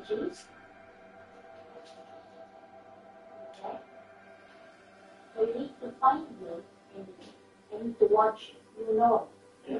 Cheese. Okay. So you need to find me and you need to watch, you know. Yeah.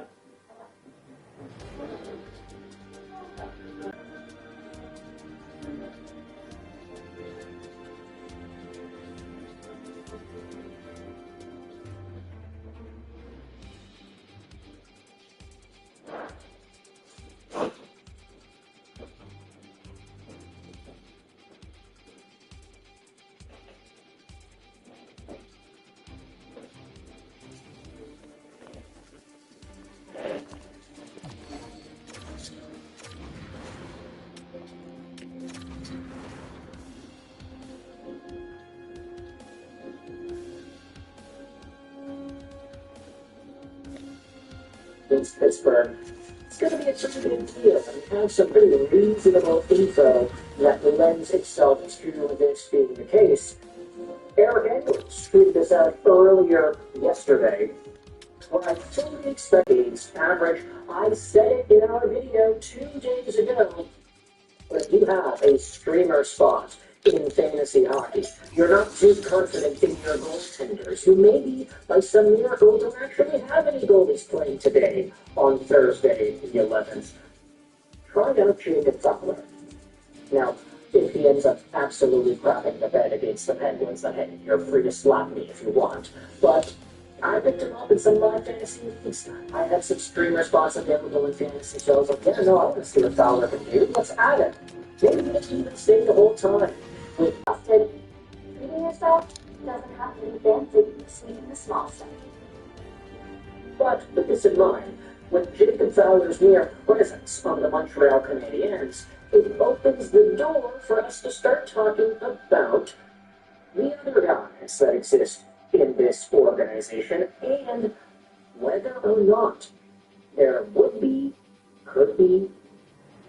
Against Pittsburgh, it's going to be a pretty big deal and have some pretty reasonable info that lends itself to this being the case. Eric Engels tweeted this out earlier yesterday. What I fully expect is average. I said it in our video 2 days ago. But if you have a streamer spot in fantasy hockey, you're not too confident in your goaltenders, who maybe by some miracle don't actually have any goalies playing today on Thursday the 11th. Try out Jacob Fowler. Now, if he ends up absolutely crapping the bed against the Penguins, then hey, you're free to slap me if you want. But I picked him up in some live fantasy leagues. I had some streamer spots available in fantasy, so I was like, yeah, no, I want to see what Fowler can do. Let's add it. Maybe he can even stay the whole time. Often, treating yourself doesn't have to be fancy, sweet in the small stuff. But with this in mind, with Jacob Fowler's near presence on the Montreal Canadiens, it opens the door for us to start talking about the other guys that exist in this organization and whether or not there would be, could be,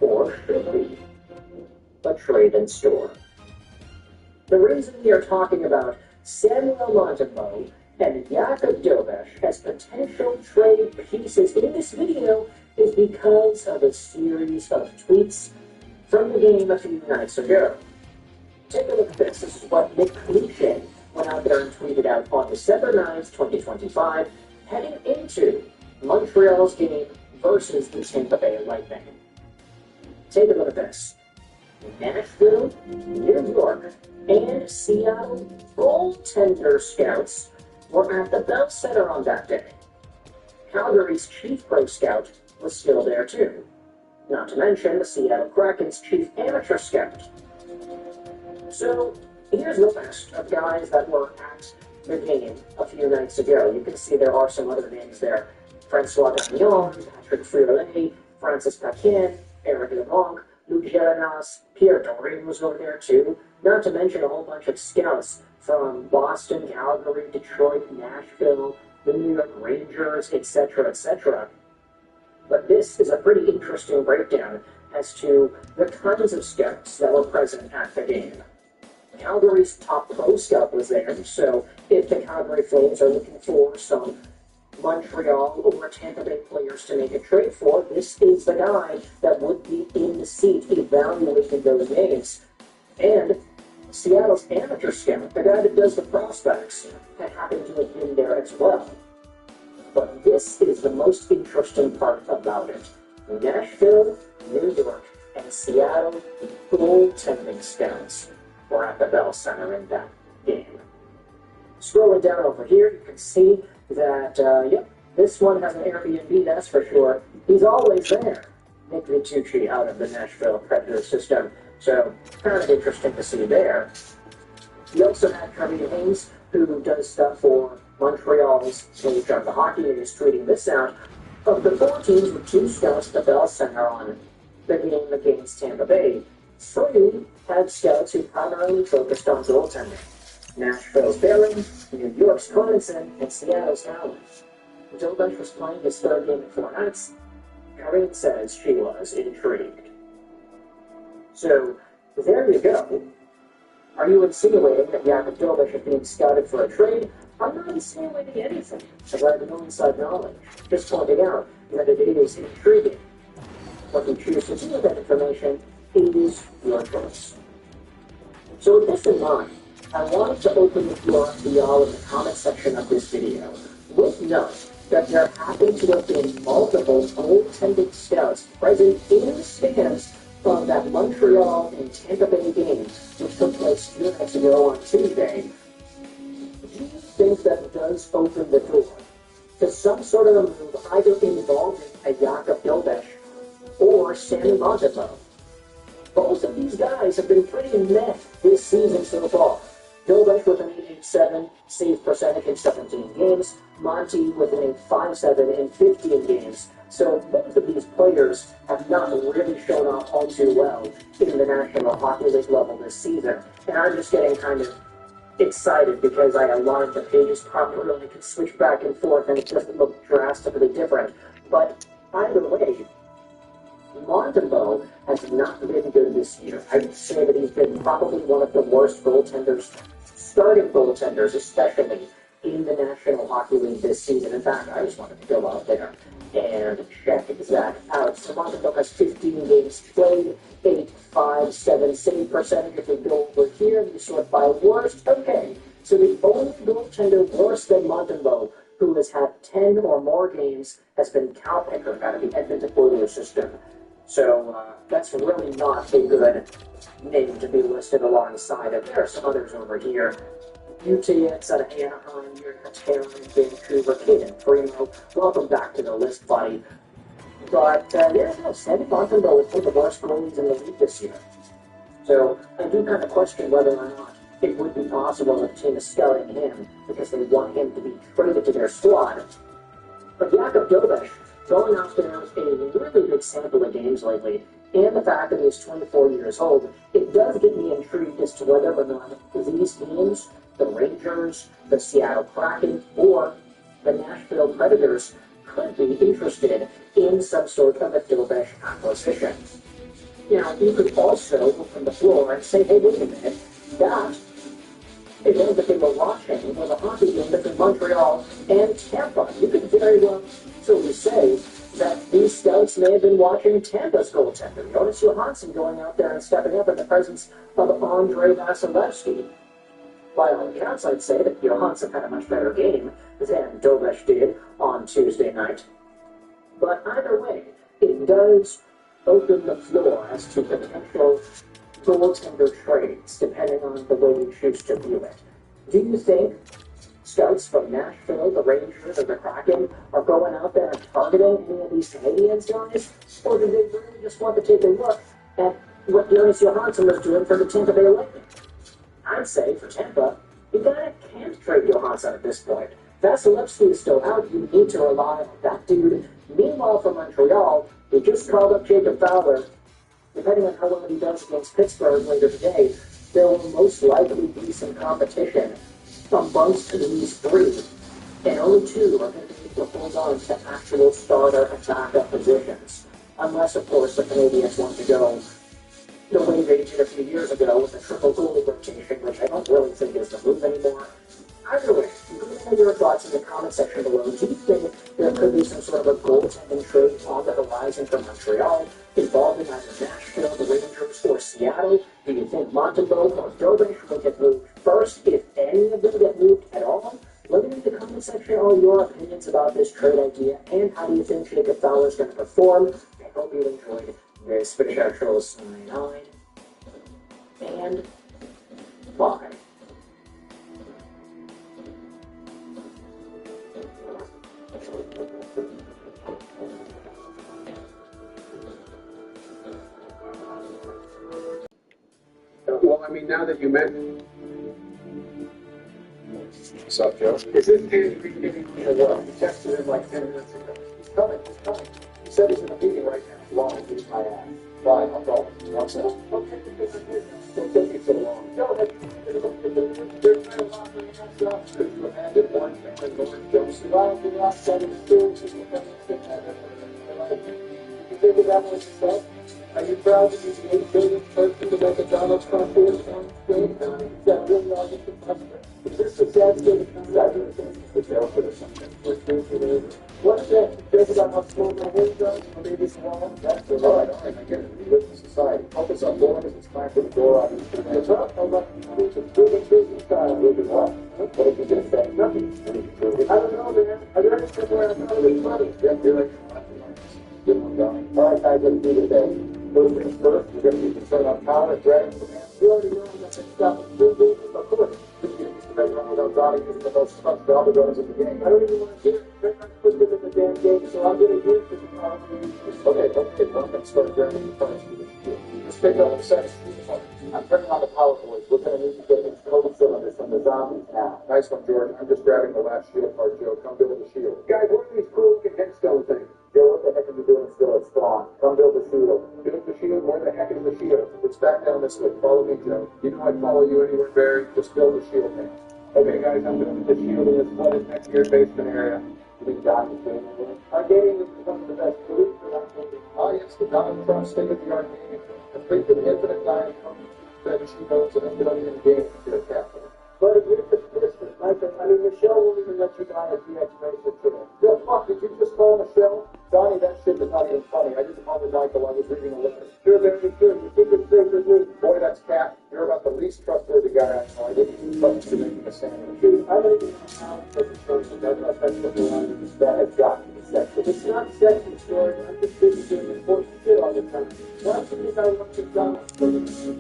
or should be a trade in store. The reason we are talking about Samuel Montembeault and Jakub Dobeš as potential trade pieces in this video is because of a series of tweets from the game a few nights ago. Take a look at this. This is what Nick Cliche went out there and tweeted out on December 9th, 2025, heading into Montreal's game versus the Tampa Bay Lightning. Take a look at this. Nashville, New York, and Seattle goaltender scouts were at the Bell Center on that day. Calgary's chief pro scout was still there too. Not to mention the Seattle Kraken's chief amateur scout. So here's the list of guys that were at the game a few nights ago. You can see there are some other names there. Francois Gagnon, Patrick Friolet, Francis Paquin, Eric Leblanc, Luc Jaranas, Pierre Dorian was over there too. Not to mention a whole bunch of scouts from Boston, Calgary, Detroit, Nashville, the New York Rangers, etc., etc. But this is a pretty interesting breakdown as to the kinds of scouts that were present at the game. Calgary's top pro scout was there, so if the Calgary Flames are looking for some Montreal or Tampa Bay players to make a trade for, this is the guy that would be in the seat evaluating those names. And Seattle's amateur scout, the guy that does the prospects, had happened to have been there as well. But this is the most interesting part about it. Nashville, New York, and Seattle goaltending scouts were at the Bell Center in that game. Scrolling down over here, you can see that, yep, this one has an Airbnb, that's for sure. He's always there. Nick Vitucci out of the Nashville Predator system. So, kind of interesting to see there. We also had Carmine Haynes, who does stuff for Montreal's page on the hockey, and is tweeting this out. Of the 4 teams with 2 scouts at the Bell Center on the game against Tampa Bay, 3 had scouts who primarily focused on goaltending. Nashville's Barron, New York's Connaughton, and Seattle's Allen. Dilbesh was playing his third game in 4 nights. Corinne says she was intrigued. So, there you go. Are you insinuating that Jakob Dilbesh is being scouted for a trade? I'm not insinuating anything, as I have no inside knowledge. Just pointing out that it is intriguing. What you choose to do with that information is your choice. So with this in mind, I wanted to open the floor to y'all in the comment section of this video with note that there happen to have been multiple goaltending scouts present in the stands from that Montreal and Tampa Bay game, which took place 2 nights ago on Tuesday. Do you think that does open the door to some sort of a move either involving a Jakob Dilbesh or Sammy Montembeault? Both of these guys have been pretty meh this season so far. Dilbesh with an 8.87 save percentage in 17 games, Monty with an 8.57 in 15 games. So both of these players have not really shown off all too well in the National Hockey League level this season. And I'm just getting kind of excited because I aligned the pages properly and I can switch back and forth and it doesn't look drastically different. But either way, Montembeault has not been good this year. I would say that he's been probably one of the worst goaltenders, starting goaltenders especially, in the National Hockey League this season. In fact, I just wanted to go out there and check that out. So Montembeault has 15 games played, 8.57 save percentage. If we go over here, we sort by worst. Okay, so the only goaltender worse than Montembeault who has had 10 or more games has been Cal Pickard out of the Edmonton Oilers system. So that's really not a good name to be listed alongside of. There are some others over here. UTX out of Anaheim, Utica, Taylor, Vancouver, Caden Primo. Welcome back to the list, buddy. But yeah, Sammy Montembeault is one of the worst goalies in the league this year. So I do kind of question whether or not it would be possible that the team is scouting him because they want him to be traded to their squad. But Jakob Dilbesh, going out there with a really big sample of games lately, and the fact that he's 24 years old, it does get me intrigued as to whether or not these teams, the Rangers, the Seattle Kraken, or the Nashville Predators, could be interested in some sort of a Dilbesh acquisition. Now, you could also open the floor and say, hey, wait a minute, that event that they were watching was a hockey game between Montreal and Tampa. You could very well truly say that these scouts may have been watching Tampa's goaltender, Jonas Johansson, going out there and stepping up in the presence of Andrei Vasilevsky. By all accounts, I'd say that Johansson had a much better game than Dilbesh did on Tuesday night. But either way, it does open the floor as to potential goaltender trades, depending on the way you choose to view it. Do you think scouts from Nashville, the Rangers, or the Kraken are going out there and targeting any of these Canadians, guys? Or do they really just want to take a look at what Jonas Johansson was doing for the Tampa Bay Lightning? I'd say, for Tampa, you can't trade Johansson at this point. Vasilevsky is still out. You need to rely on that dude. Meanwhile, for Montreal, they just called up Jacob Fowler. Depending on how well he does against Pittsburgh later today, there will most likely be some competition amongst these three. And only two are going to be able to hold on to actual starter and backup positions. Unless, of course, the Canadians want to go the way they did a few years ago with the triple goalie rotation, which I don't really think is the move anymore. Either way, you can leave your thoughts in the comment section below. Do you think there could be some sort of a goaltending trade on the horizon for Montreal, involving either Nashville, the Rangers, or Seattle? Do you think Montembeault or Dilbesh will get moved first, if any of them get moved at all? Let me know in the comment section all your opinions about this trade idea, and how do you think Jacob Fowler is going to perform? I hope you enjoyed this video. Sign and bye. Well, I mean, now that you mentioned. What's up, Joe? This is Andrew giving me a look. He texted him like 10 minutes ago. He's coming, he's coming. He said he's in a meeting right now. Long, he's my ass. Fine, I'll go. What's that? Okay, don't take it so long. Go ahead. There's kind of offering that stuff. Could you imagine one Cameron Norton Jones? child who lost out of school to become a sick habit in their life. You think of that one yourself? Are you proud to be the 8 billionth person to make a Donald Trump dance on stage? Is that really all you can muster? Is this a sad state of society? The jail for something. What is that? You joke about how small my hands are? Or maybe it's wrong? That's all right, I get it. We live in society. Help us up, boys. It's time for the door out. It's up. I'm like, it's a business style. Look at what? What are you going to say? Nothing. I don't know, man. I read it somewhere. I thought it was funny. Yeah, you're like, all right, guys, let's do the thing. First things first, we're going to be concerned on college, right? You already know that they stop at 3 games, of course. Right around without Donnie using the most touch for all the runners in the game. I don't even want to hear it. They're not put it in the damn game, so I'll get a gift for the probably. Okay, well, let's start grabbing the punch. Just pick up the second. I'm turning on the power boards. We're going to need to get these code cylinders from the zombies now. Nice one, George. I'm just grabbing the last shield part, Joe. Come build the shield. Guys, what are these cool looking headstone things? Joe, what the heck are you doing still at Spawn? Come build the shield. Build the shield? Where the heck is the shield? It's back down this way. Follow me, Joe. You know I'd follow you anywhere, Barry. Just build the shield, man. Okay, guys, I'm building the shield in this flooded next to your basement area. You think Don is doing it? Our gaming is one of the best police around the Oh, yes, the Donald Trump state-of-the-art gaming. Complete with infinite time, that she knows that I'm building in the game to the capital. But if you're the Christmas, Michael, I mean, Michelle won't even let you die at DX Racer today. Yo, fuck, did you just call Michelle? Donnie, that shit was not even funny. I didn't call Michael, I was reading a letter. Sure, very good. You think it's safe with me? Boy, that's Cap. You're about the least trustworthy guy I know. I didn't even trust you to make a sandwich. Dude, I don't even know how to take a choice of that. That's what we want to do. That has got to be sexy. It's not sexy, story. I'm just busy doing important shit all the time. Why should you guys want to Donald?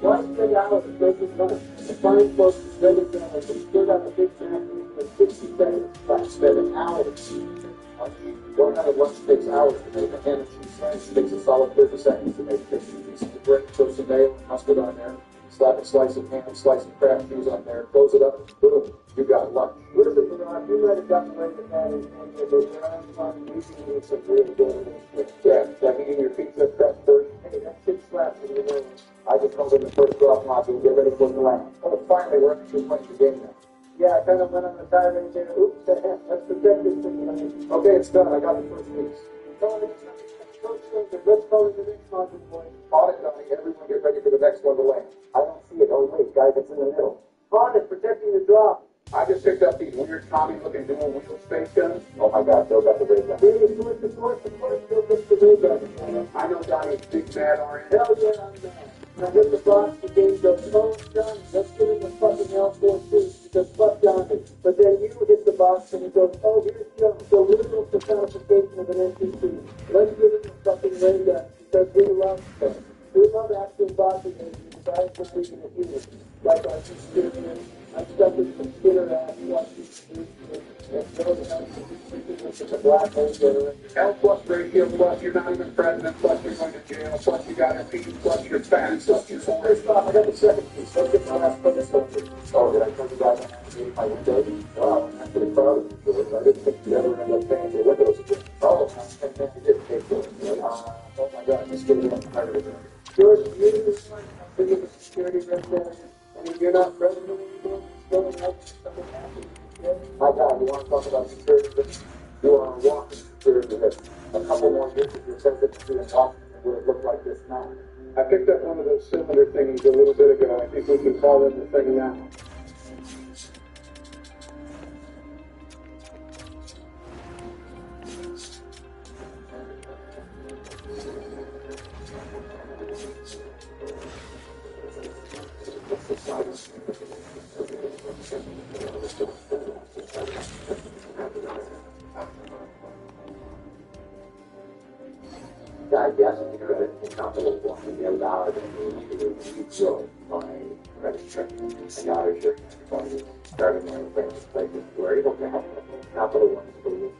Why spend hours making fun? The fine folks ready to go and stood on a big napkin for 60 seconds. Like spending hours. Going out of lunch takes hours to make a ham and cheese sandwich. Takes a solid 30 seconds to make 50 pieces of bread, throw some mayo and mustard on there. Slap a slice of ham, slice of Kraft cheese on there, close it up, boom, you got lunch. Listen, Bernard, you might have gotten away with that in India, but you're on fun eating some really good shit. Yeah, like eating your pizza crust first. Hey, that shit slaps in your nose. I just called in the first drop module, get ready for the land. Oh, finally, we're actually playing the game now. Yeah, I kind of went on the tirade there. Oops, that's protected for me. Okay, it's done. I got the first piece. Let's call it the next module, boy. On it, Donnie. Everyone get ready for the next one to land. I don't see it. Oh, wait, guys, it's in the middle. On it, protecting the drop. I just picked up these weird Tommy-looking dual-wheel space guns. Oh, my God, Bill got the ray gun. Maybe it's worth the course. Bill gets the ray gun. I know Donnie's big mad orange. Hell yeah, I'm mad. Now hit the box, the game goes, oh, Johnny, let's give him the fucking L4 too, because fuck Johnny. But then you hit the box and he goes, oh, here's Joe. So literal personification of an NPC. Let's give him the fucking ray gun, because we love him. We love actual boxing games, besides for freaking a human. Like our experience, I'm stuck with some Twitter ass, watching and those out with the black hole generator. L plus ratio plus you're not even president plus you're going to jail plus you got impeached plus you're fat plus you're poor. First off, I got the second piece. Let's get my last one. This one. Oh, did I tell you guys I made my window? Wow, I'm pretty proud of you. I didn't think you'd ever end up paying your windows again. Oh, and then you did pay for it. Oh my God, just give me one part of it. George, you do this one. I'm thinking of security right there. I mean, you're not president anymore. You're still like something happened. Yeah. My God, you want to talk about security? You are a walking security risk. A couple more years of your presidency in office would have looked like this now. I picked up one of those cylinder thingies a little bit ago. I think we can call it the thing now. I guess you're a couple of $1 million and you rebuild my credit check. And now you're sure starting my famous places. We're able to have capital ones for you.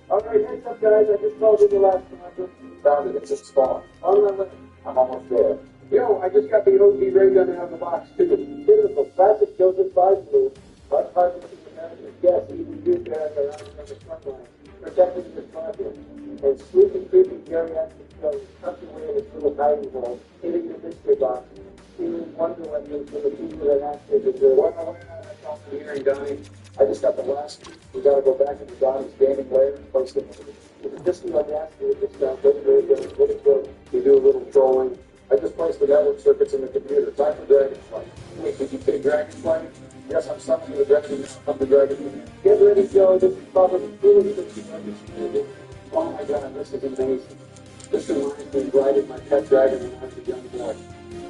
Alright, heads up guys, I just called in the last one. Found it, it's at Spawn. On my way. I'm almost there. Yo, I just got the OG ray gun out of the box too. Beautiful, classic Joseph Biden move. Like Harvard American, yes, even you guys are out on the front line, protecting the target. And sweeping, creepy geriatric shows, tucked away in its little hiding hole, hitting the mystery box. You wonder what those for the people that actually deserve. What that's all I'm hearing, Donnie. I just got the last piece. We got to go back into Donnie's gaming layer and place it. Just like that, we just we do a little trolling. I just placed the network circuits in the computer. Time for Dragonflight. Wait, did you say Dragonflight? Yes, I'm summoning the Dragon. I'm the Dragon. Get ready, Joe. This is probably really good. Oh my God, this is amazing. This reminds me of riding my pet dragon when I was a young boy.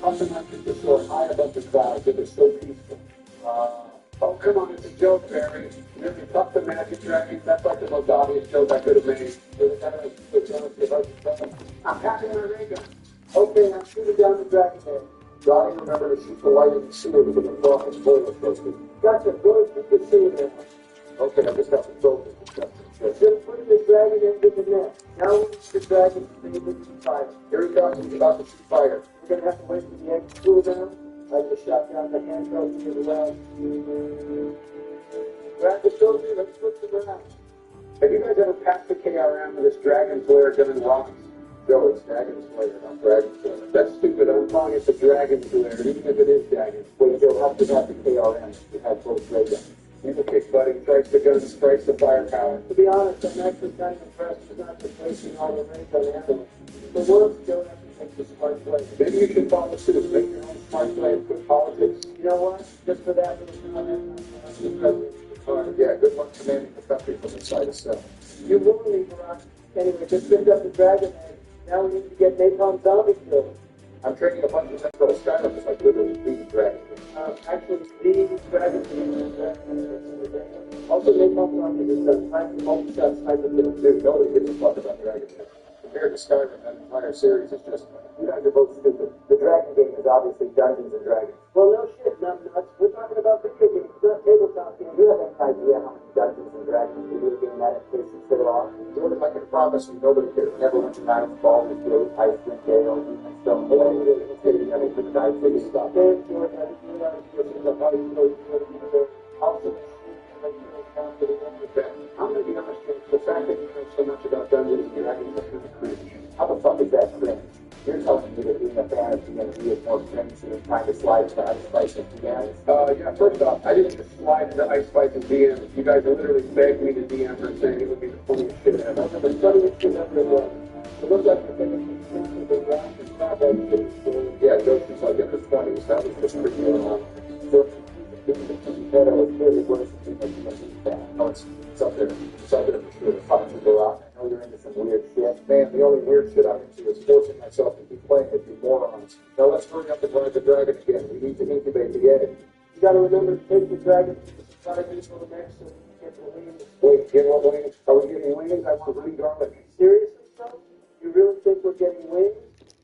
Often I could just soar high above the clouds. It was so peaceful. Oh, come on, it's a joke, Barry. You never fucked the magic dragon. That's like the most obvious joke I could have made. I'm packing my ray gun. Okay, I'm shooting down the dragon head. Johnny, remember to shoot the light in the sewer with the rocket's bullet twisted. Gotcha, go and shoot the sewer now. Okay, I just got the trophy. Just putting the dragon into the net. Now we need the dragon to be able to shoot fire. Here he comes, he's about to shoot fire. We're going to have to wait for the egg to cool down. I just shot down the handcuffs to the left. Grab the trophy, let's flip them around. Have you guys ever passed the KRM with this Dragon's Lair gun and rocks? No, it's Dragon's Lair, not Dragon's Lair. That's stupid. I'm calling it the Dragon's Lair, even if it is Dragon. Well, you'll have to have the KRM. You have both ray guns. You can kick buddy, strikes the gun, strikes the firepower. To be honest, I'm actually kind of impressed with not replacing all the ray gun ammo. For once, you don't have to take the smart play. Maybe you should follow suit, make your own smart play and quit politics. You know what? Just for that little comment, I'm the president. Yeah, good luck commanding the country from inside itself. You will leave, Barack. Anyway, just picked up the dragon egg. Now we need to get napalm zombies killed. I'm training a bunch of Central Skyrim just like literally beating dragons. Actually, the dragon also napalm zombies is a time multi-shot sniper kill. Dude, nobody gives a fuck about dragons. Compared to Skyrim, that entire series is just, you guys are both stupid. The dragon game is obviously Dungeons and Dragons. Well, no shit, not nuts. We're talking about video games, not tabletop games. You have any idea how many Dungeons and Dragons video game adaptations there are? Jordan, I can promise you, nobody could have never went to Night Ball with Gate, Icewind Dale, and Stone. I mean, for the guys that stop. Jordan, I didn't realize you were in the high school. Also, I'm going to be honest with you, the fact that you know so much about Dungeons and Dragons is really cringe. How the fuck is that cringe? You're telling me that being a fan of D&D is more cringe than trying to slide to Ice Spice and DMs? Yeah, first off, I didn't just slide into Ice Spice and DMs. You guys literally begged me to DM her saying it would be the funniest shit ever. The funniest shit ever was. It looked like the thing that the rock and combat shit. Yeah, Joe, she's like in her 20s. That was just pretty long. So, that I was really worse than that. Oh, it's up there. It's up there for sure. Fucking the rock. I know you're into some weird shit. Man, the only weird shit I'm into is forcing myself to keep playing with you morons. Now let's hurry up and ride the dragon again. We need to incubate the egg. You gotta remember to take the dragon to the society for the next so you get the wings. Wait, get what wings? Are we getting wings? I want wings garlic. Seriously, son? You really think we're getting wings?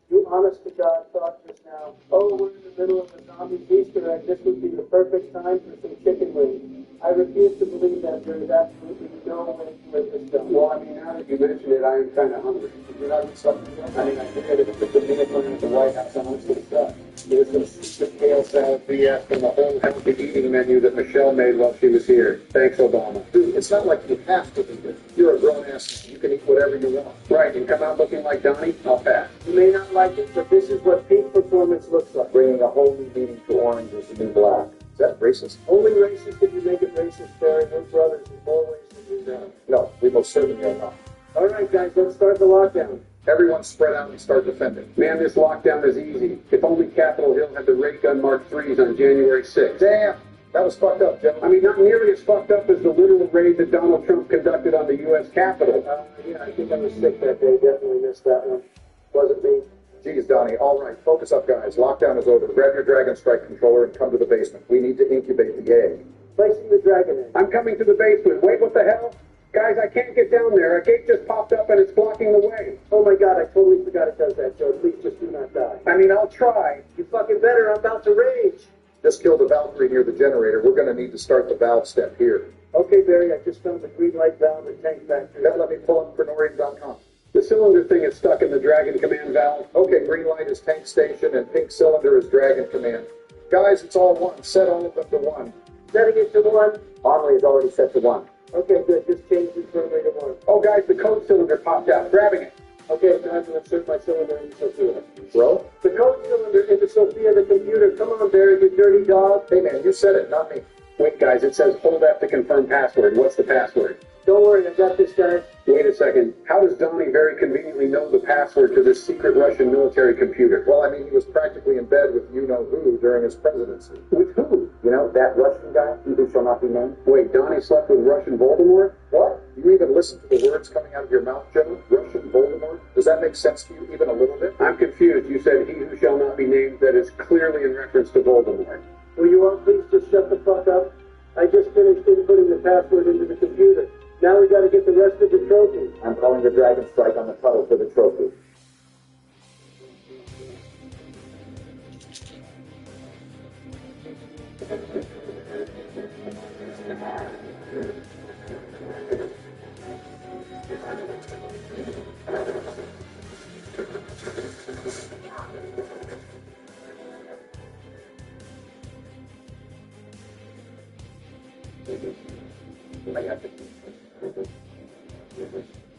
You honest to God thought just now, oh, we're in the middle of a zombie Easter egg. This would be the perfect time for some chicken wings. I refuse to believe that there is absolutely no way to live this down. Well, I mean, now that you mention it, I am kind of hungry. You're not something else. I mean, I did it. It's the minute when at the White House on most of the stuff. There's some stupid kale salad BS from the whole healthy eating menu that Michelle made while she was here. Thanks, Obama. Dude, it's not like you have to eat it. You're a grown-ass man. You can eat whatever you want. Right, and come out looking like Donnie, I'll pass. You may not like it, but this is what peak performance looks like. Bringing a whole new meaning to orange is the new black. Is that racist? Only racist if you make it racist, Barry. We're brothers in more ways than you know. No, we most certainly are not. All right, guys, let's start the lockdown. Everyone spread out and start defending. Man, this lockdown is easy. If only Capitol Hill had the ray gun Mark IIIs on January 6th. Damn! That was fucked up, Joe. I mean, not nearly as fucked up as the literal raid that Donald Trump conducted on the U.S. Capitol. Yeah, I think I was sick that day. Definitely missed that one. Wasn't me. Geez, Donnie. All right, focus up, guys. Lockdown is over. Grab your Dragon Strike controller and come to the basement. We need to incubate the egg. Placing the dragon egg. I'm coming to the basement. Wait, what the hell? Guys, I can't get down there. A gate just popped up and it's blocking the way. Oh my God, I totally forgot it does that, Joe. Please just do not die. I mean, I'll try. You fucking better. I'm about to rage. Just killed a Valkyrie near the generator. We're going to need to start the valve step here. Okay, Barry, I just found the green light valve and tank factory. That let me pull up Grenorian.com. The cylinder thing is stuck in the Dragon Command valve. Okay, green light is tank station and pink cylinder is Dragon Command. Guys, it's all one. Set all of them to one. Setting it to 1. Armory is already set to 1. Okay, good. Just change the firmware to 1. Oh, guys, the code cylinder popped out. Grabbing it. Okay, time to insert my cylinder into Sophia. Bro? The code cylinder into Sophia, the computer. Come on, Barry, you dirty dog. Hey, man, you said it, not me. Wait, guys, it says hold F to confirm password. What's the password? Don't worry, I got this, guy. Wait a second. How does Donnie very conveniently know the password to this secret Russian military computer? Well, I mean, he was practically in bed with you-know-who during his presidency. With who? You know, that Russian guy, he who shall not be named? Wait, Donnie slept with Russian Voldemort? What? You even listen to the words coming out of your mouth, Joe? Russian Voldemort? Does that make sense to you even a little bit? I'm confused. You said he who shall not be named. That is clearly in reference to Voldemort. Will you all please just shut the fuck up? I just finished inputting the password into the computer. Now we gotta get the rest of the trophies. I'm calling the Dragon Strike on the puddle for the trophy.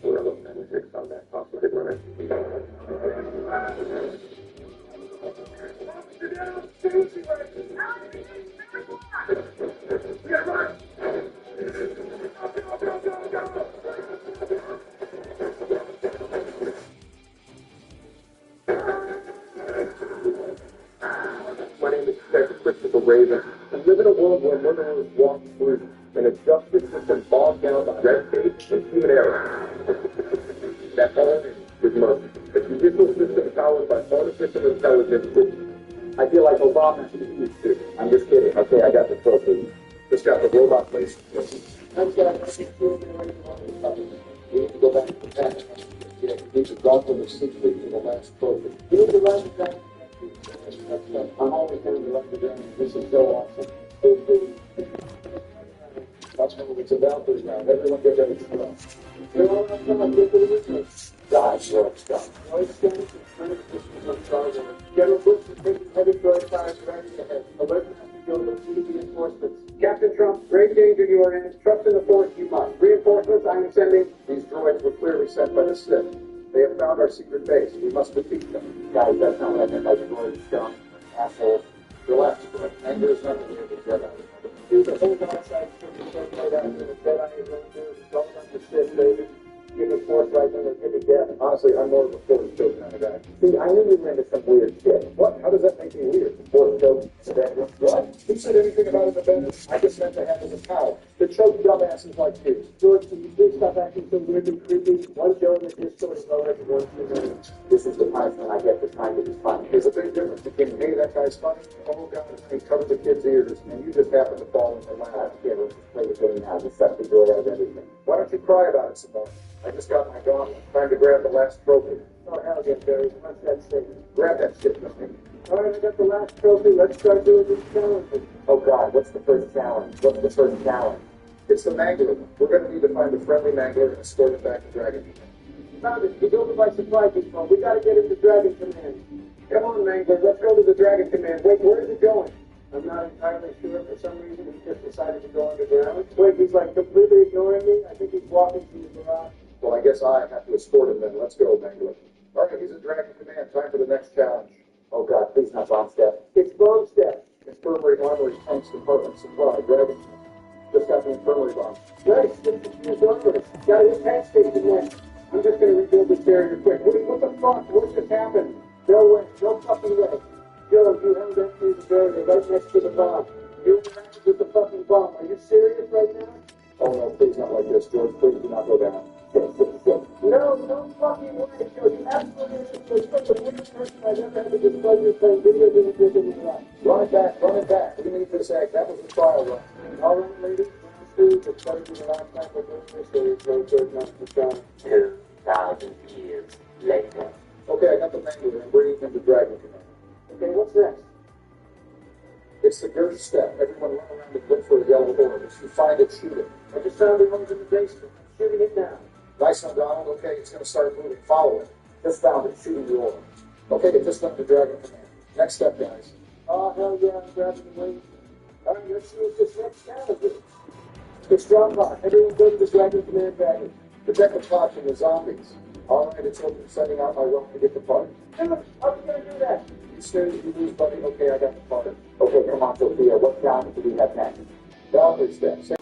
We're looking at the 6 on that possible runner. My name is Detective Christopher Raven. I live in a world where murderers walk free, and a justice system bogged down by red tape and human error. That all is murder. A judicial system powered by artificial intelligence. I feel like Obama should be used to. I'm just kidding. Okay, I got the trophy. Just got the robot place. I'm sorry. We need to go back to the past. Yeah, we need to drop them the secret to the last trophy. You need to write it down. I'm always going to write it down. This is so awesome. That's what it's about this round. Everyone get ready to go. Guys, let's go. General Bush is taking heavy guard fire strategy ahead. Alert has to go to see reinforcements. Captain Trump, great danger you are in. Trust in the force you must. Reinforcements I am sending. These droids were clearly sent by the Sith. They have found our secret base. We must defeat them. Guys, that's not what I meant by droids, scum. Assholes. Relax, bro. Anger is nothing near the Jedi. Dude, the whole dark side is right out here. The Jedi is right there. It's all about the Sith, baby. Give me force right then or give me death. Honestly, I'm more of a force choke kind of guy. See, I knew you were into some weird shit. What? How does that make me weird? Force choke? Sedative? What? Who said anything about it in the bedroom? I just meant to have as a power. The choke dumbasses like you. George, can you please stop acting so weird and creepy? One joke is this sort of lower than 1 2 minutes. This is the punishment I get for trying to be funny. There's a big difference between, hey, that guy's funny, oh god, he covered the kid's ears, and you just happen to fall in the lap. Yeah, let's just play the game now. Just suck the joy out of everything. Why don't you cry about it, Simone? I just got my gauntlet. Time to grab the last trophy. Oh, hell yeah, Barry. What's that statement? Grab that shit with me. All right, I got the last trophy. Let's start doing these challenges. Oh, God, what's the first challenge? What's the first challenge? It's the Mangler. We're going to need to find a friendly Mangler and escort it back to Dragon Command. Found it. He's over by supply depot. We got to get him to Dragon Command. Come on, Mangler. Let's go to the Dragon Command. Wait, where is he going? I'm not entirely sure. For some reason, he just decided to go underground. Wait, he's like completely ignoring me? I think he's walking through the garage. Well, I guess I have to escort him then. Let's go, Mangler. All right, he's in Dragon Command. Time for the next challenge. Oh, God, please not bomb step. It's bomb step. Infirmary armory tanks department supply. Dragon. Just got the infirmary bomb. Nice. It's armory. Got a new tank station next. I'm just going to rebuild this area quick. What the fuck? What just happened? No way. No fucking way. Joe, you held that through the barrier right next to the bomb. You interacted with the fucking bomb. Are you serious right now? Oh, no, please not like this, George. Please do not go down. No fucking way, Joe. You absolutely are the worst person I've ever had the displeasure of playing video games with in my life. Run it back. What do you need for this act? That was the trial run. All right, ladies. It's better than the last time we're doing this, so it's no good enough to try. 2,000 years later. Okay, I got the Mangler. I'm bringing him to Dragon Command. Okay, what's next? It's the Girth step. Everyone run around and look for a yellow orb. If you find it, shoot it. I just found it in the basement. Shooting it now. Nice one, Donald. Okay, it's going to start moving. Follow it. Just found it. Shooting the orb. Okay, it just went to Dragon Command. Next step, guys. Oh, hell yeah, I'm grabbing the wings. All right, let's see what this next challenge is. It's drop pod. Everyone go to the Dragon Command wagon. Protect the pod from the zombies. All right, it's open. Sending out my rope to get the part. Dude, how are we going to do that? You stay as you lose, buddy. Okay, I got the part. Okay, come on, Sophia. What challenge do we have next? Valkyrie steps.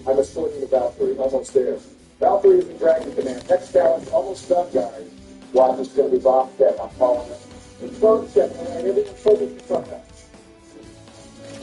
I'm assorting the Valkyrie. Almost there. Valkyrie is in Dragon Command. Next challenge, almost done, guys. Watch is going to be box set. I'm calling it. It's phone check. Everything focus in front of us.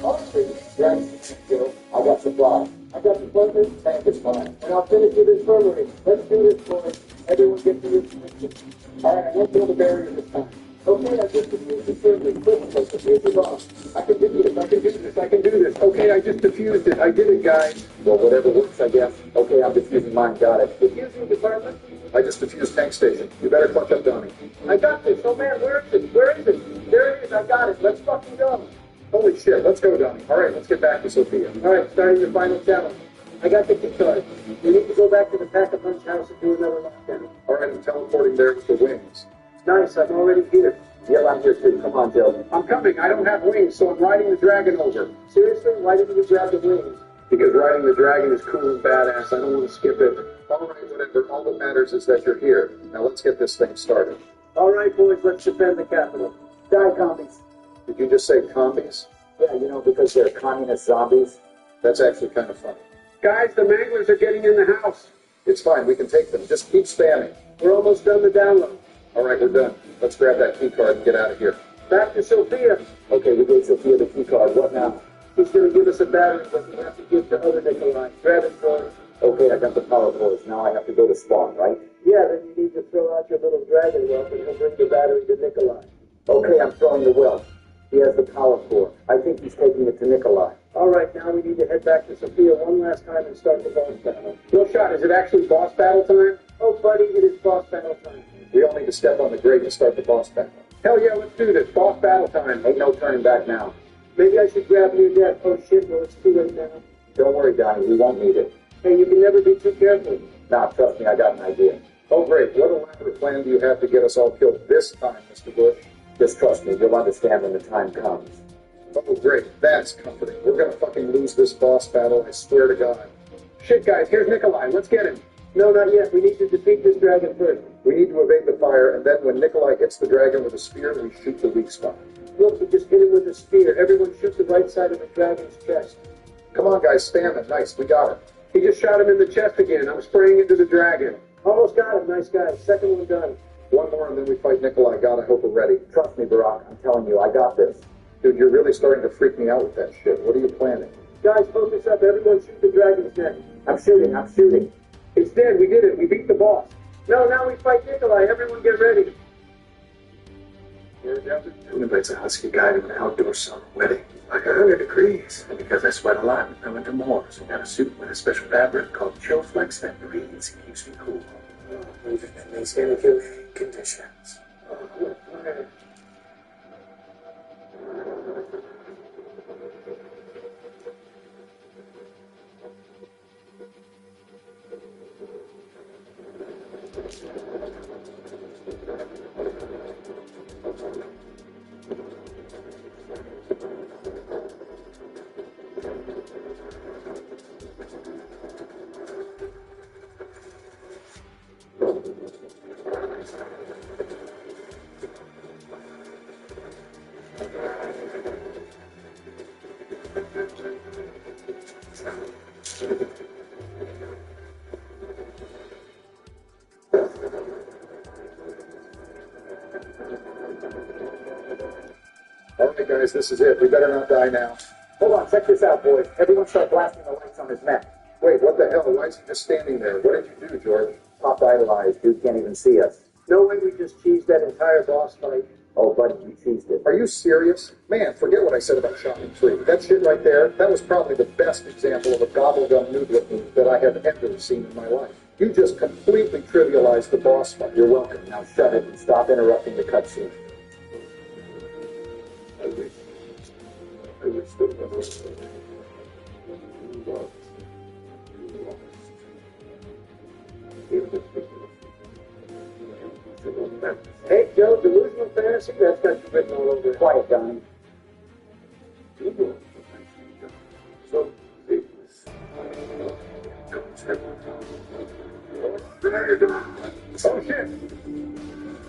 Valkyrie, Dragon Command kill. I got supply. I got the plunder. Tank is fine. And I'll finish with infirmary. Let's do this, boys. Everyone get to your position. All right, I won't build a barrier this time. Okay, I just defused the surgery. Quick, let's defuse the bomb. I can do this. I can do this. I can do this. Okay, I just defused it. I did it, guys. Well, whatever works, I guess. Okay, I'm defusing mine. Got it. Defusing department. I just defused tank station. You better clutch up Donnie. I got this. Oh man, where is it? Where is it? There it is. I got it. Let's fucking go. Holy shit. Let's go, Donnie. All right, let's get back to Sophia. All right, starting your final challenge. I got the key card. We need to go back to the Pack-a-Punch house and do another lockdown. All right, I'm teleporting there with the wings. Nice, I'm already here. Yeah, I'm here too. Come on, Joe. I'm coming. I don't have wings, so I'm riding the dragon over. Seriously? Why didn't you grab the wings? Because riding the dragon is cool and badass. I don't want to skip it. All right, whatever. All that matters is that you're here. Now let's get this thing started. All right, boys, let's defend the capital. Die, commies. Did you just say commies? Yeah, you know, because they're communist zombies. That's actually kind of funny. Guys, the manglers are getting in the house. It's fine. We can take them. Just keep spamming. We're almost done the download. All right, we're done. Let's grab that key card and get out of here. Back to Sophia. Okay, we gave Sophia the key card. What now? She's going to give us a battery, but we have to give to other Nikolai. Grab it for us. Okay, I got the power cores. Now I have to go to spawn, right? Yeah, then you need to throw out your little dragon whelp and he'll bring the battery to Nikolai. Okay, I'm throwing the whelp. He has the power core. I think he's taking it to Nikolai. All right, now we need to head back to Sophia one last time and start the boss battle. No shot. Is it actually boss battle time? Oh, buddy, it is boss battle time. We all need to step on the grate to start the boss battle. Hell yeah, let's do this. Boss battle time. Ain't no turning back now. Maybe I should grab your death. Oh shit, well it's too late now. Don't worry, Donnie, we won't need it. Hey, you can never be too careful. Nah, trust me, I got an idea. Oh great, what elaborate plan do you have to get us all killed this time, Mr. Bush? Just trust me, you'll understand when the time comes. Oh great, that's comforting. We're gonna fucking lose this boss battle, I swear to God. Shit guys, here's Nikolai, let's get him. No, not yet. We need to defeat this dragon first. We need to evade the fire, and then when Nikolai hits the dragon with a spear, we shoot the weak spot. Look, we just hit him with a spear. Everyone shoot the right side of the dragon's chest. Come on, guys, spam it. Nice, we got it. He just shot him in the chest again. I'm spraying into the dragon. Almost got him. Nice guy. Second one done. One more, and then we fight Nikolai. God, I hope we're ready. Trust me, Barack. I'm telling you, I got this. Dude, you're really starting to freak me out with that shit. What are you planning? Guys, focus up. Everyone shoot the dragon's neck. I'm shooting. It's dead. We did it. We beat the boss. No, now we fight Nikolai. Everyone get ready. Who invites a husky guy to an outdoor summer wedding? Like 100 degrees. And because I sweat a lot, I'm into more. So I got a suit with a special fabric called Chill Flex that breathes and keeps me cool. Even in these inhuman conditions. Okay. Alright guys, this is it. We better not die now. Hold on, check this out, boys. Everyone start blasting the lights on his neck. Wait, what the hell? Why is he just standing there? What did you do, George? Pop idolized. Dude can't even see us. No way we just cheesed that entire boss fight. Oh, buddy, you cheesed it. Are you serious? Man, forget what I said about shopping tree. That shit right there, that was probably the best example of a gobblegum noodle move that I have ever seen in my life. You just completely trivialized the boss fight. You're welcome. Now shut it and stop interrupting the cutscene. I wish there was Hey, Joe, delusional fantasy? That's got you written all over it. Quiet, Donnie. So ridiculous. Oh shit!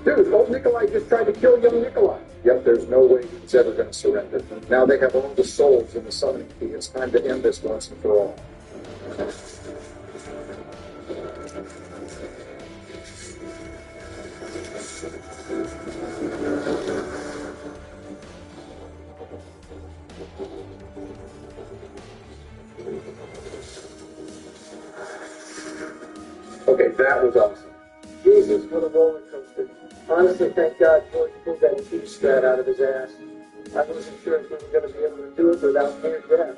Dude, old Nikolai just tried to kill young Nikolai. Yep, there's no way he's ever going to surrender. Now they have all the souls in the summoning key. It's time to end this once and for all. Okay, that was awesome. Jesus, what a roller coaster. Honestly, thank God George pulled that cheese strat out of his ass. I wasn't sure if we were going to be able to do it without near death.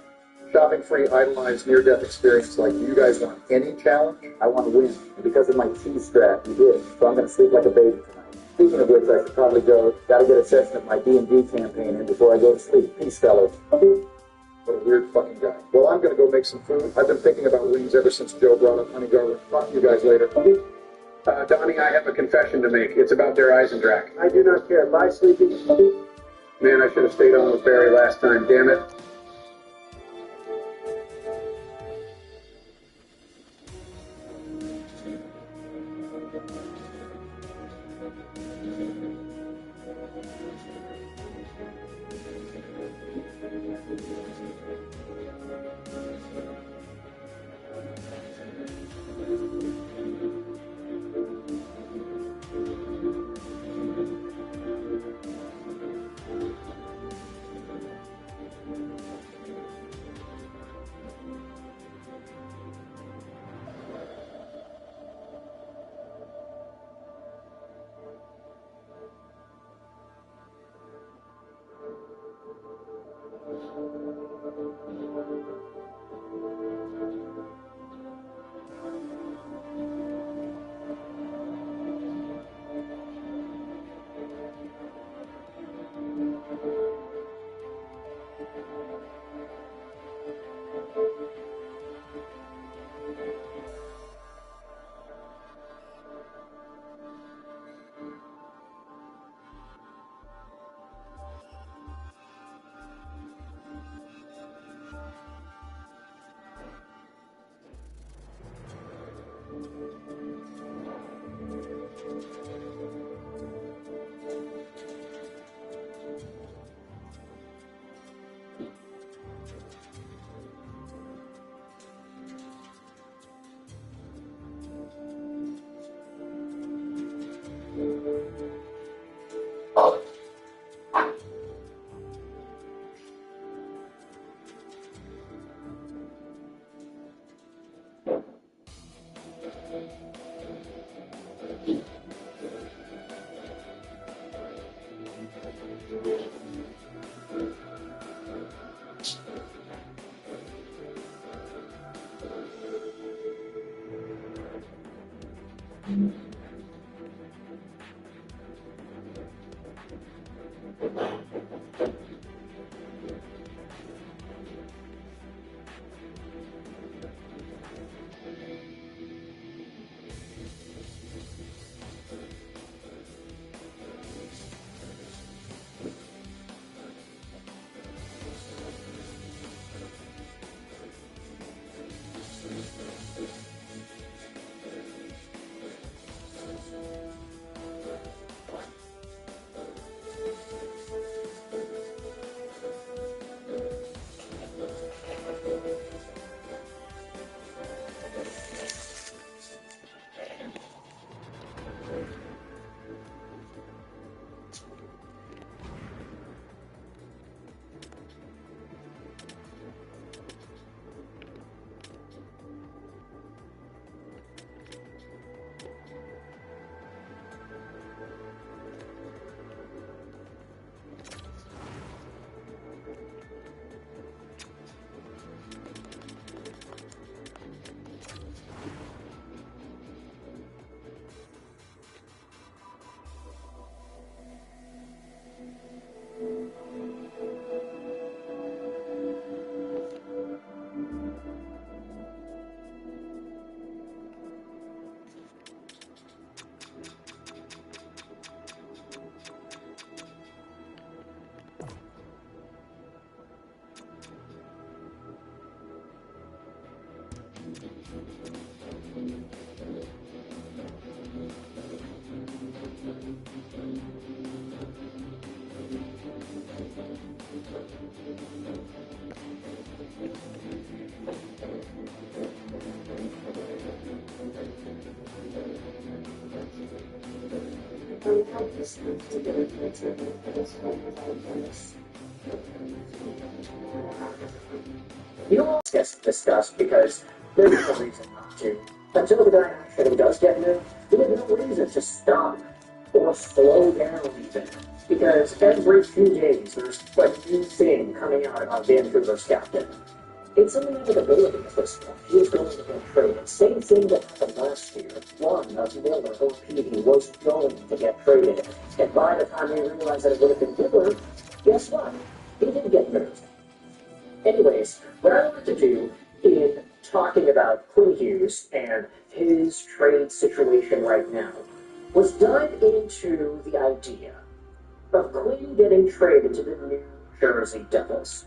Shopping free, idolized, near-death experience like you guys want any challenge? I want to win. And because of my cheese strap, you did. So I'm going to sleep like a baby tonight. Speaking of which, I should probably go. Got to get a session of my D&D campaign in before I go to sleep. Peace, fellas. What a weird fucking guy. Well, I'm going to go make some food. I've been thinking about wings ever since Joe brought up honey garlic. Talk to you guys later. Donnie, I have a confession to make. It's about Der Eisendrache. I do not care. Bye, Sleepy. Man, I should have stayed on with Barry last time. Damn it. You know what gets discussed because there's no reason not to. Until the guy actually does get moved, there's no reason to stop or slow down even. Because every few days there's a new thing coming out about Vancouver's captain. It's an inevitability at this point. He is going to get traded. Same thing that happened last year. One of Miller or Peavy was going to get traded. And by the time they realized that it would have been Miller, guess what? He didn't get moved. Anyways, what I wanted to do in talking about Quinn Hughes and his trade situation right now was dive into the idea of Quinn getting traded to the New Jersey Devils.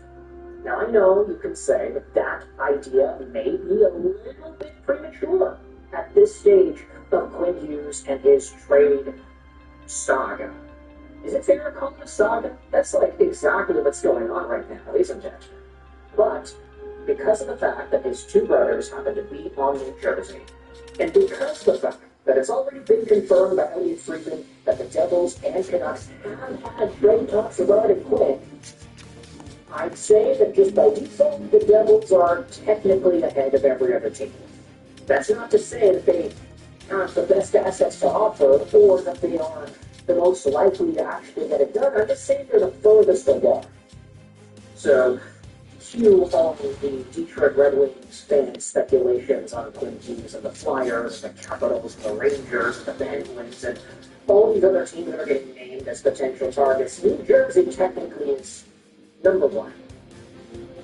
Now, I know you can say that that idea may be a little bit premature at this stage of Quinn Hughes and his trade saga. Is it fair to call it a saga? That's like exactly what's going on right now, isn't it? But because of the fact that his two brothers happen to be on New Jersey, and because of the fact that it's already been confirmed by Elliot Friedman that the Devils and Canucks have had trade talks regarding Quinn, I'd say that just by default, the Devils are technically ahead of every other team. That's not to say that they have the best assets to offer or that they are the most likely to actually get it done. I'm just saying they're the furthest along. So, cue all the Detroit Red Wings fan speculations on Quinn Hughes and the Flyers and the Capitals and the Rangers and the Penguins and all these other teams that are getting named as potential targets. New Jersey technically is number one.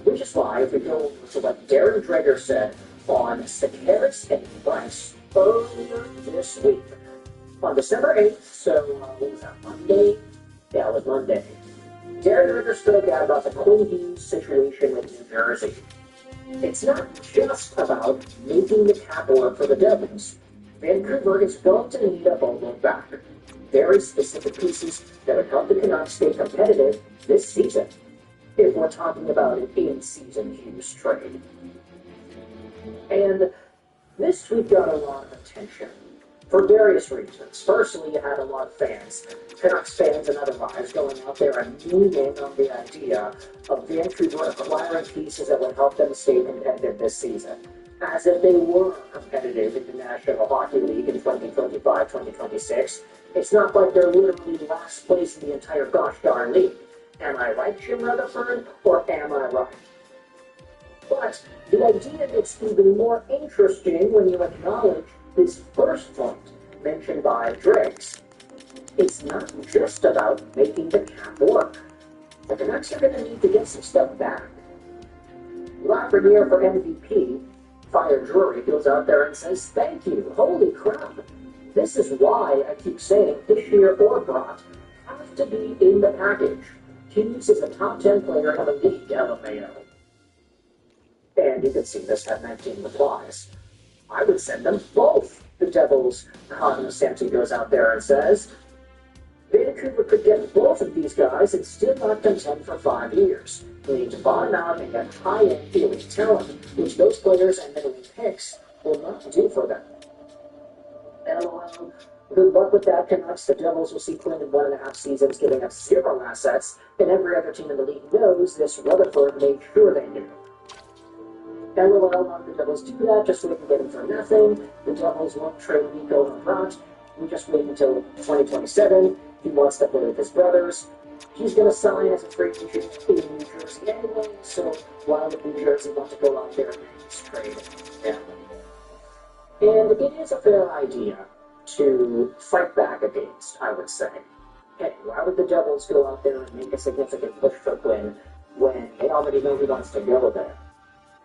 Which is why, if we go to what Darren Dreger said on Sakaris and Rice earlier this week, on December 8th, so what was that, Monday? Yeah, it was Monday. Darren Dreger spoke out about the Quinn Hughes situation with New Jersey. It's not just about making the cap work for the Devils. Vancouver is going to need a homework back. Very specific pieces that would help the Canucks stay competitive this season, if we're talking about an in-season Hughes trade. And this tweet got a lot of attention for various reasons. Firstly, you had a lot of fans, Canucks fans and otherwise, going out there and leaning on the idea of Vancouver acquiring pieces that would help them stay competitive this season, as if they were competitive in the National Hockey League in 2025-2026. It's not like they're literally last place in the entire gosh darn league. Am I right, Jim Rutherford, or am I right? But the idea gets even more interesting when you acknowledge this first point mentioned by Dregs. It's not just about making the cap work. The Canucks are going to need to get some stuff back. Lafreniere for MVP, Fire Drury, goes out there and says, "Thank you, holy crap. This is why I keep saying Hischier or Brott have to be in the package. Hughes is a top 10 player of a league, LMAO." And you can see this at 19 replies. I would send them both. The Devils' Cosmo Sampson goes out there and says, Vancouver could get both of these guys and still not contend for 5 years. We need to bottom out and get high-end elite talent, which those players and middle-aged picks will not do for them. LOL. Good luck with that, Canucks. The Devils will see Quinn in 1.5 seasons, giving up 0 assets, and every other team in the league knows this. Rutherford made sure they knew. LOL, how did the Devils do that? Just so we can get him for nothing. The Devils won't trade Nico for Brott. We just wait until 2027. He wants to play with his brothers. He's going to sign as a free agent in New Jersey anyway, so why would New Jersey want to go out there and make this trade? Yeah. And it is a fair idea to fight back against, I would say. Hey, why would the Devils go out there and make a significant push for Quinn when they already know he wants to go there?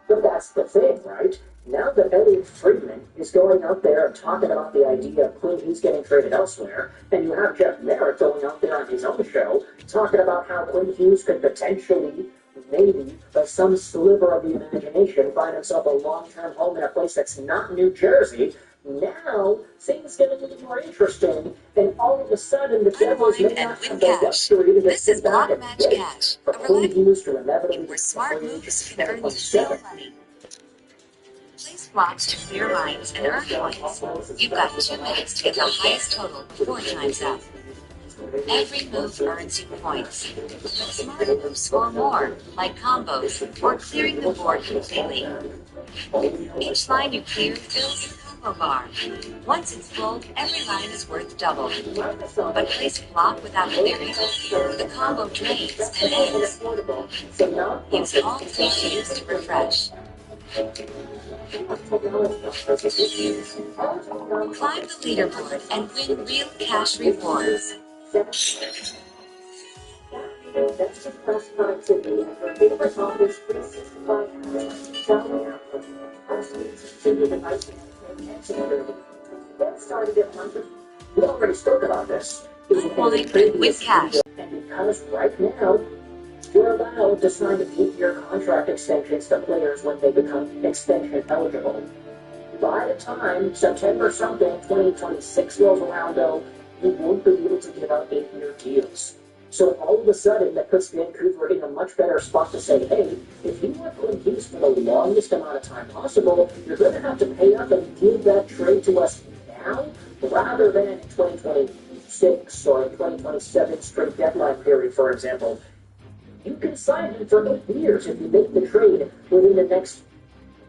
But that's the thing, right? Now that Elliot Friedman is going out there and talking about the idea of Quinn Hughes getting traded elsewhere, and you have Jeff Merritt going out there on his own show talking about how Quinn Hughes could potentially, maybe, by some sliver of the imagination, find himself a long-term home in a place that's not New Jersey, Now, things get a little more interesting, and all of a sudden, the Devils may not have the luxury to just sit back and wait for Quinn Hughes to inevitably where smart moves can earn you real 2027. money. Place blocks to clear lines and earn points. You've got 2 minutes to get the highest total before time's up. Every move earns you points, but smart moves score more, like combos or clearing the board completely. Each line you clear fills the combo bar. Once it's full, every line is worth double. But place a block without clearing, the combo drains and ends. Use all 3 shapes to refresh. Climb the leaderboard and win real cash rewards. That's just class productivity and her favorite Office 365 apps. Traveling output, continue devices, and security. Then started at 100. We already spoke about this. Unwind and win cash. And because right now, you're allowed to sign 8-year contract extensions to players when they become extension eligible. By the time September something 2026 rolls around, though, you won't be able to give out 8-year deals. So all of a sudden, that puts Vancouver in a much better spot to say, hey, if you want Quinn Hughes for the longest amount of time possible, you're going to have to pay up and give that trade to us now, rather than in 2026 or in 2027 straight deadline period, for example. You can sign him for 8 years if you make the trade within the next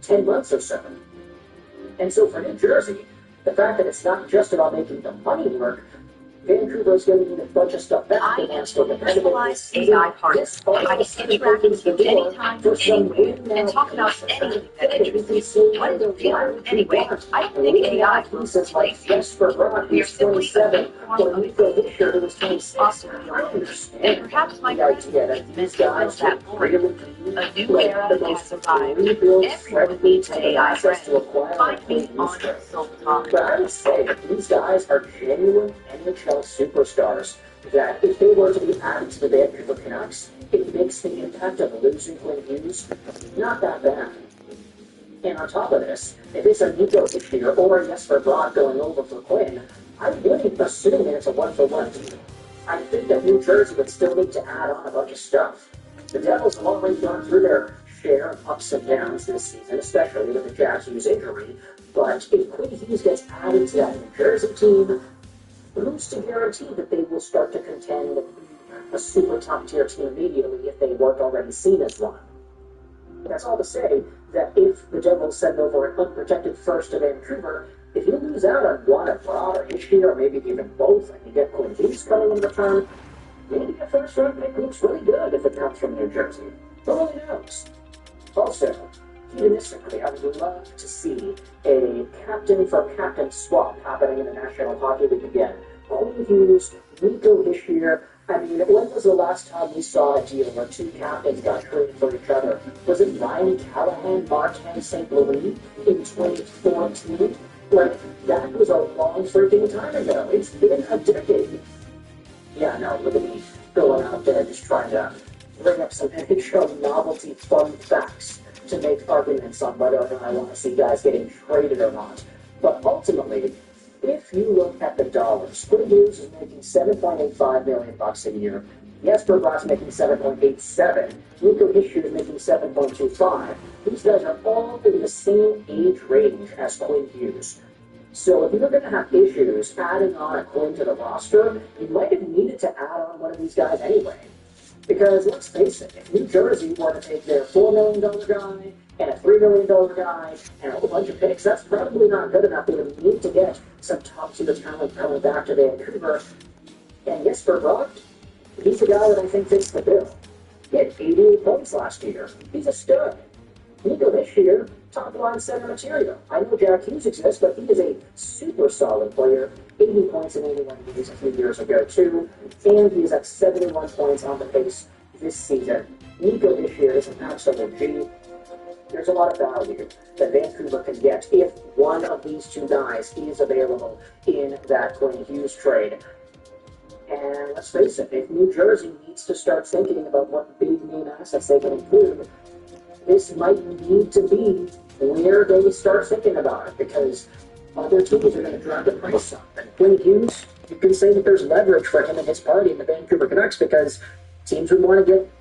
10 months or so. And so for New Jersey, the fact that it's not just about making the money work, Vancouver is going to need a bunch of stuff back. I am a personalized AI partner. I can interact with you anytime, anywhere, and talk about anything that interests you. What is real? Anyway, I don't think AI will replace you. We are simply a new form of existence. Awesome. And perhaps my friend is that boring. A new era has arrived. Everyone needs an AI friend. Find me on Soul Talk. But I would say that these guys are genuine NHL superstars. That if they were to be added to the Vancouver Canucks, it makes the impact of losing Quinn Hughes not that bad. And on top of this, if it's a Nico Hischier or a Jesper Bratt going over for Quinn, I wouldn't assume that it's a 1-for-1 deal. I think that New Jersey would still need to add on a bunch of stuff. The Devils have already gone through their share of ups and downs this season, especially with the Jazz Hughes injury. But if Quinn Hughes gets added to that New Jersey team, who's to guarantee that they will start to contend and be a super top-tier team immediately if they weren't already seen as one? That's all to say that if the Devils send over an unprotected first to Vancouver, if you lose out on one of Bratt or Hischier, or maybe even both, and you get Quinn Hughes coming in return, maybe a first-round pick looks really good if it comes from New Jersey. Who really knows? Also, humanistically, I would love to see a captain-for-captain swap happening in the National Hockey League again. Quinn Hughes, Nico Hischier. I mean, when was the last time we saw a deal where 2 captains got traded for each other? Was it Ryan Callahan, Martin St. Louis in 2014? Like, that was a long freaking time ago. It's been a decade. Yeah, no, look at me going out there just trying to bring up some NHL novelty fun facts to make arguments on whether or not I want to see guys getting traded or not. But ultimately, if you look at the dollars, Quinn Hughes is making $7.85 million a year. Jesper Bratt's making $7.87. Nico Hischier is making $7.25. These guys are all in the same age range as Quinn Hughes. So if you're going to have issues adding on a Quinn to the roster, you might have needed to add on one of these guys anyway. Because let's face it, if New Jersey were to take their $4 million guy and a $3 million guy and a whole bunch of picks, that's probably not good enough. They would need to get some top-tier talent coming back to Vancouver. And Jesper Bratt, he's the guy that I think fits the bill. He had 88 points last year. He's a stud. Nico Hischier, top-line center material. I know Jack Hughes exists, but he is a super solid player. 80 points in 81 games a few years ago, too. And he is at 71 points on the pace this season. Nico Hischier is an absolute G. There's a lot of value that Vancouver can get if one of these 2 guys is available in that Quinn Hughes trade. And let's face it, if New Jersey needs to start thinking about what big name assets they can include, this might need to be where they start thinking about it, because other teams are going to drive the price up. And Quinn Hughes, you can say that there's leverage for him and his party in the Vancouver Canucks because teams would want to get